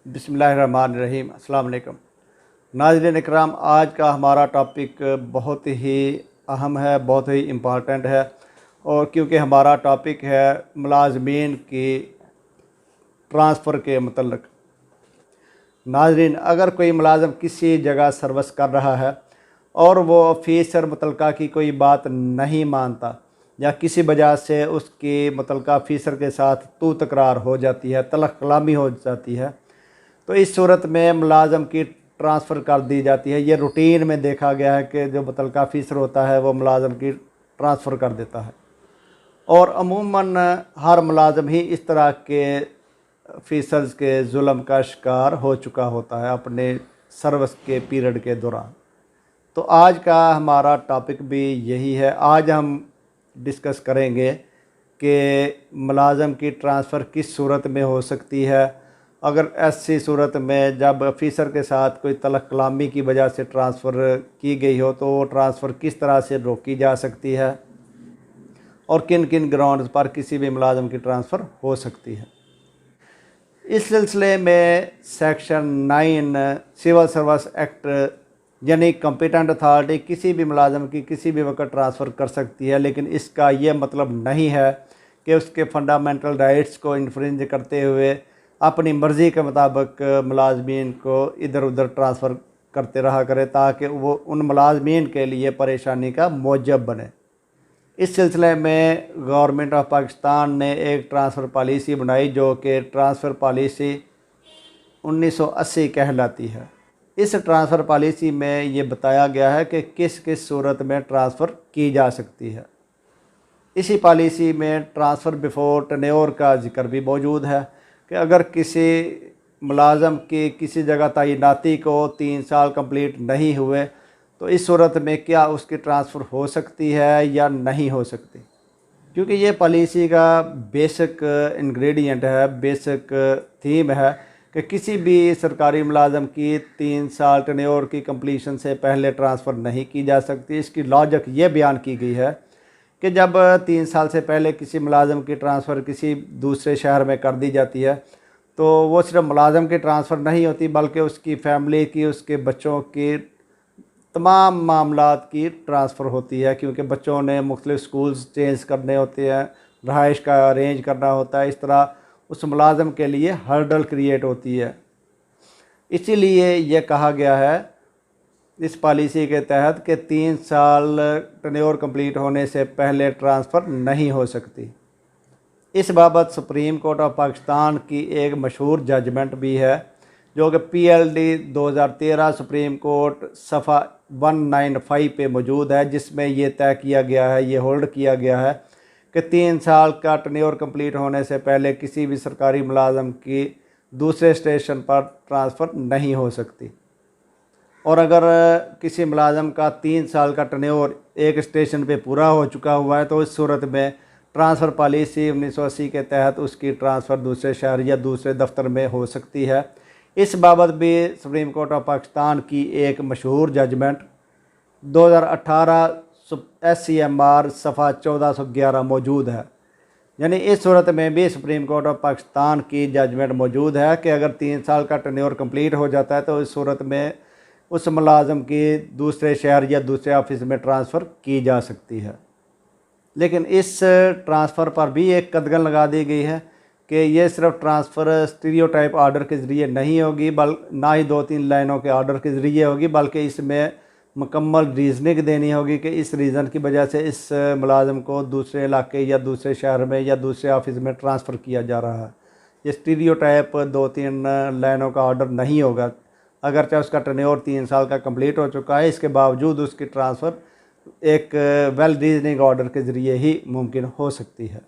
बिस्मिल्लाहिर्रहमानिर्रहीम। अस्सलाम वालेकुम नाज़रीन इकराम, आज का हमारा टॉपिक बहुत ही अहम है, बहुत ही इम्पॉर्टेंट है। और क्योंकि हमारा टॉपिक है मुलाजमीन की ट्रांसफ़र के मतलब। नाज़रीन, अगर कोई मुलाजम किसी जगह सर्विस कर रहा है और वो ऑफिसर मुतलका की कोई बात नहीं मानता या किसी वजह से उसकी मुतलका ऑफिसर के साथ तू तकरार हो जाती है, तलख़ कलामी हो जाती है, तो इस सूरत में मुलाजम की ट्रांसफ़र कर दी जाती है। ये रूटीन में देखा गया है कि जो मुतलका ऑफिसर होता है वो मुलाजम की ट्रांसफ़र कर देता है। और अमूमन हर मुलाजम ही इस तरह के ऑफिसर्स के जुल्म का शिकार हो चुका होता है अपने सर्विस के पीरियड के दौरान। तो आज का हमारा टॉपिक भी यही है। आज हम डिस्कस करेंगे कि मुलाजम की ट्रांसफ़र किस सूरत में हो सकती है। अगर ऐसी सूरत में जब ऑफिसर के साथ कोई तलख़ कलामी की वजह से ट्रांसफ़र की गई हो तो वो ट्रांसफ़र किस तरह से रोकी जा सकती है और किन किन ग्राउंड्स पर किसी भी मुलाजम की ट्रांसफ़र हो सकती है। इस सिलसिले में सेक्शन 9 सिविल सर्विस एक्ट यानी कॉम्पिटेंट अथॉरिटी किसी भी मुलाजम की किसी भी वक्त ट्रांसफ़र कर सकती है, लेकिन इसका ये मतलब नहीं है कि उसके फंडामेंटल राइट्स को इन्फ्रिंज करते हुए अपनी मर्ज़ी के मुताबिक मुलाजमीन को इधर उधर ट्रांसफ़र करते रहा करे ताकि वो उन मुलाजमीन के लिए परेशानी का मौजब बने। इस सिलसिले में गवर्नमेंट ऑफ पाकिस्तान ने एक ट्रांसफ़र पॉलिसी बनाई जो कि ट्रांसफ़र पॉलिसी 1980 कहलाती है। इस ट्रांसफ़र पॉलिसी में ये बताया गया है कि किस किस सूरत में ट्रांसफ़र की जा सकती है। इसी पॉलिसी में ट्रांसफ़र बिफोर टेन्योर का जिक्र भी मौजूद है कि अगर किसी मुलाजम की किसी जगह तैनाती को 3 साल कंप्लीट नहीं हुए तो इस सूरत में क्या उसकी ट्रांसफ़र हो सकती है या नहीं हो सकती, क्योंकि ये पॉलिसी का बेसिक इंग्रेडिएंट है, बेसिक थीम है कि किसी भी सरकारी मुलाजम की 3 साल टेन्योर की कंप्लीशन से पहले ट्रांसफ़र नहीं की जा सकती। इसकी लॉजिक ये बयान की गई है कि जब 3 साल से पहले किसी मुलाजम की ट्रांसफ़र किसी दूसरे शहर में कर दी जाती है तो वो सिर्फ मुलाजम की ट्रांसफ़र नहीं होती बल्कि उसकी फ़ैमिली की, उसके बच्चों की, तमाम मामलात की ट्रांसफ़र होती है, क्योंकि बच्चों ने मुख्तलिफ़ स्कूल्स चेंज करने होते हैं, रहाइश का अरेंज करना होता है। इस तरह उस मुलाजम के लिए हर्डल क्रिएट होती है। इसीलिए ये कहा गया है इस पॉलिसी के तहत कि 3 साल टेन्योर कंप्लीट होने से पहले ट्रांसफ़र नहीं हो सकती। इस बाबत सुप्रीम कोर्ट ऑफ पाकिस्तान की एक मशहूर जजमेंट भी है जो कि PLD 2013 सुप्रीम कोर्ट सफ़ा 195 पे मौजूद है, जिसमें ये तय किया गया है, ये होल्ड किया गया है कि 3 साल का टेन्योर कंप्लीट होने से पहले किसी भी सरकारी मुलाजम की दूसरे स्टेशन पर ट्रांसफ़र नहीं हो सकती। और अगर किसी मुलाजम का 3 साल का टेन्योर एक स्टेशन पे पूरा हो चुका हुआ है तो इस सूरत में ट्रांसफ़र पॉलिसी 1980 के तहत उसकी ट्रांसफ़र दूसरे शहर या दूसरे दफ्तर में हो सकती है। इस बाबत भी सुप्रीम कोर्ट ऑफ पाकिस्तान की एक मशहूर जजमेंट 2018 SCMR सफ़ा 1411 मौजूद है। यानी इस सूरत में भी सुप्रीम कोर्ट ऑफ पाकिस्तान की जजमेंट मौजूद है कि अगर 3 साल का टेन्योर कंप्लीट हो जाता है तो इस सूरत में उस मुलाजम की दूसरे शहर या दूसरे ऑफिस में ट्रांसफ़र की जा सकती है। लेकिन इस ट्रांसफ़र पर भी एक कदगन लगा दी गई है कि ये सिर्फ ट्रांसफ़र स्टीरियोटाइप ऑर्डर के ज़रिए नहीं होगी, ना ही 2-3 लाइनों के ऑर्डर के ज़रिए होगी, बल्कि इसमें मुकम्मल रीज़निंग देनी होगी कि इस रीज़न की वजह से इस मुलाजम को दूसरे इलाके या दूसरे शहर में या दूसरे ऑफिस में ट्रांसफ़र किया जा रहा है। ये स्टीरियोटाइप 2-3 लाइनों का ऑर्डर नहीं होगा। अगरचे उसका टेन्योर 3 साल का कंप्लीट हो चुका है, इसके बावजूद उसकी ट्रांसफ़र एक वेल रीजनिंग ऑर्डर के ज़रिए ही मुमकिन हो सकती है।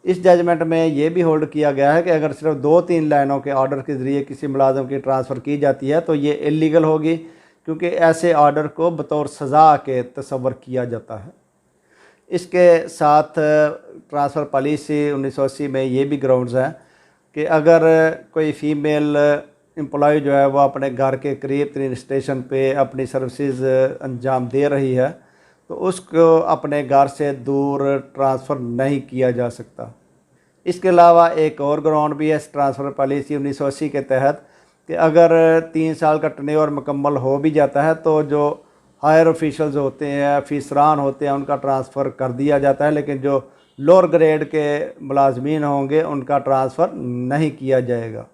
इस जजमेंट में ये भी होल्ड किया गया है कि अगर सिर्फ 2-3 लाइनों के ऑर्डर के ज़रिए किसी मुलाजम की ट्रांसफ़र की जाती है तो ये इलीगल होगी, क्योंकि ऐसे ऑर्डर को बतौर सज़ा के तस्वर किया जाता है। इसके साथ ट्रांसफ़र पॉलिसी 1980 में ये भी ग्राउंड्स हैं कि अगर कोई फ़ीमेल एम्प्लॉय जो है वो अपने घर के करीब तरीन स्टेशन पे अपनी सर्विसेज अंजाम दे रही है तो उसको अपने घर से दूर ट्रांसफ़र नहीं किया जा सकता। इसके अलावा एक और ग्राउंड भी है ट्रांसफ़र पॉलिसी 1980 के तहत कि अगर 3 साल का टर्नओवर मुकम्मल हो भी जाता है तो जो हायर ऑफिशल्स होते हैं, अफसरान होते हैं, उनका ट्रांसफ़र कर दिया जाता है, लेकिन जो लोअर ग्रेड के मुलाजमीन होंगे उनका ट्रांसफ़र नहीं किया जाएगा।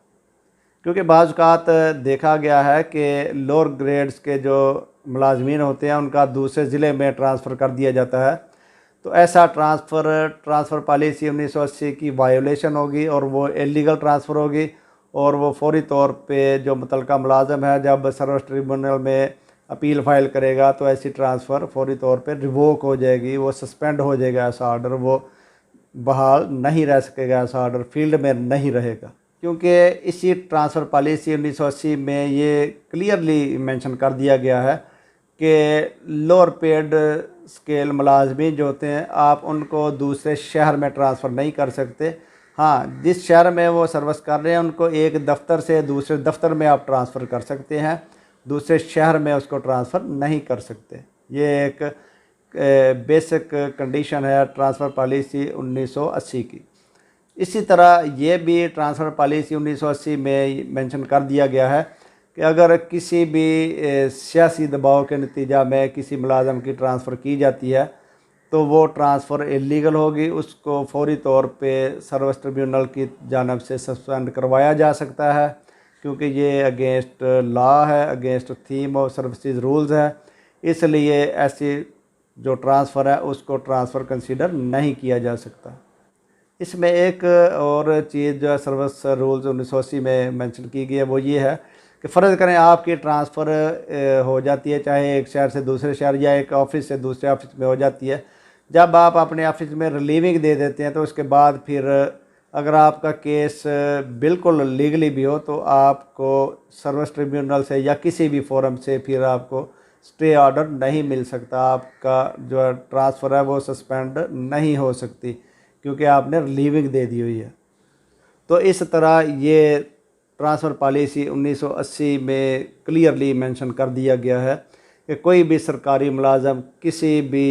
क्योंकि बाज़ औक़ात देखा गया है कि लोअर ग्रेड्स के जो मुलाजमीन होते हैं उनका दूसरे ज़िले में ट्रांसफ़र कर दिया जाता है, तो ऐसा ट्रांसफ़र पॉलिसी 1980 की वायोलेशन होगी और वो इलीगल ट्रांसफ़र होगी और वो फौरी तौर पे जो मुतलका मुलाज़म है जब सर्विस ट्रिब्यूनल में अपील फ़ाइल करेगा तो ऐसी ट्रांसफ़र फौरी तौर पे रिवोक हो जाएगी, वो सस्पेंड हो जाएगा ऐसा ऑर्डर, वो बहाल नहीं रह सकेगा, ऐसा ऑर्डर फील्ड में नहीं रहेगा। क्योंकि इसी ट्रांसफ़र पॉलिसी 1980 में ये क्लियरली मेंशन कर दिया गया है कि लोअर पेड स्केल मुलाजमीन जो होते हैं आप उनको दूसरे शहर में ट्रांसफ़र नहीं कर सकते। हाँ, जिस शहर में वो सर्विस कर रहे हैं उनको एक दफ्तर से दूसरे दफ्तर में आप ट्रांसफ़र कर सकते हैं, दूसरे शहर में उसको ट्रांसफ़र नहीं कर सकते। ये एक बेसिक कंडीशन है ट्रांसफ़र पॉलिसी 1980 की। इसी तरह ये भी ट्रांसफ़र पॉलिसी 1980 में मेंशन कर दिया गया है कि अगर किसी भी सियासी दबाव के नतीजा में किसी मुलाजम की ट्रांसफ़र की जाती है तो वो ट्रांसफ़र इलीगल होगी, उसको फौरी तौर पे सर्विस ट्रिब्यूनल की जानिब से सस्पेंड करवाया जा सकता है, क्योंकि ये अगेंस्ट लॉ है, अगेंस्ट थीम और सर्विसेज रूल्स है। इसलिए ऐसी जो ट्रांसफ़र है उसको ट्रांसफ़र कंसीडर नहीं किया जा सकता। इसमें एक और चीज़ जो है सर्विस रूल्स 1980 में मेंशन की गई है वो ये है कि फ़र्ज़ करें आपकी ट्रांसफ़र हो जाती है, चाहे एक शहर से दूसरे शहर या एक ऑफ़िस से दूसरे ऑफ़िस में हो जाती है। जब आप अपने ऑफ़िस में रिलीविंग दे देते हैं तो उसके बाद फिर अगर आपका केस बिल्कुल लीगली भी हो तो आपको सर्विस ट्रिब्यूनल से या किसी भी फोरम से फिर आपको स्टे ऑर्डर नहीं मिल सकता, आपका जो ट्रांसफ़र है वो सस्पेंड नहीं हो सकती क्योंकि आपने रिलीविंग दे दी हुई है। तो इस तरह ये ट्रांसफ़र पॉलिसी 1980 में क्लियरली मेंशन कर दिया गया है कि कोई भी सरकारी मुलाजम किसी भी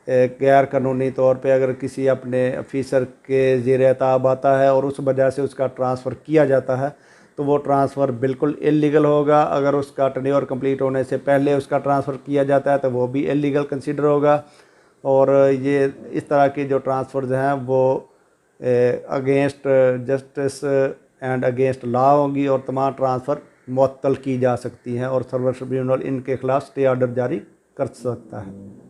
गैर कानूनी तौर पे अगर किसी अपने ऑफिसर के ज़ेर एताब आता है और उस वजह से उसका ट्रांसफ़र किया जाता है तो वो ट्रांसफ़र बिल्कुल इलीगल होगा। अगर उसका टर्नओवर कंप्लीट होने से पहले उसका ट्रांसफ़र किया जाता है तो वो भी इलीगल कंसीडर होगा। और ये इस तरह की जो ट्रांसफ़र्स हैं वो against justice and against law होंगी और तमाम ट्रांसफ़र मुअत्तल की जा सकती हैं और सर्विस ट्रिब्यूनल इनके ख़िलाफ़ स्टे ऑर्डर जारी कर सकता है।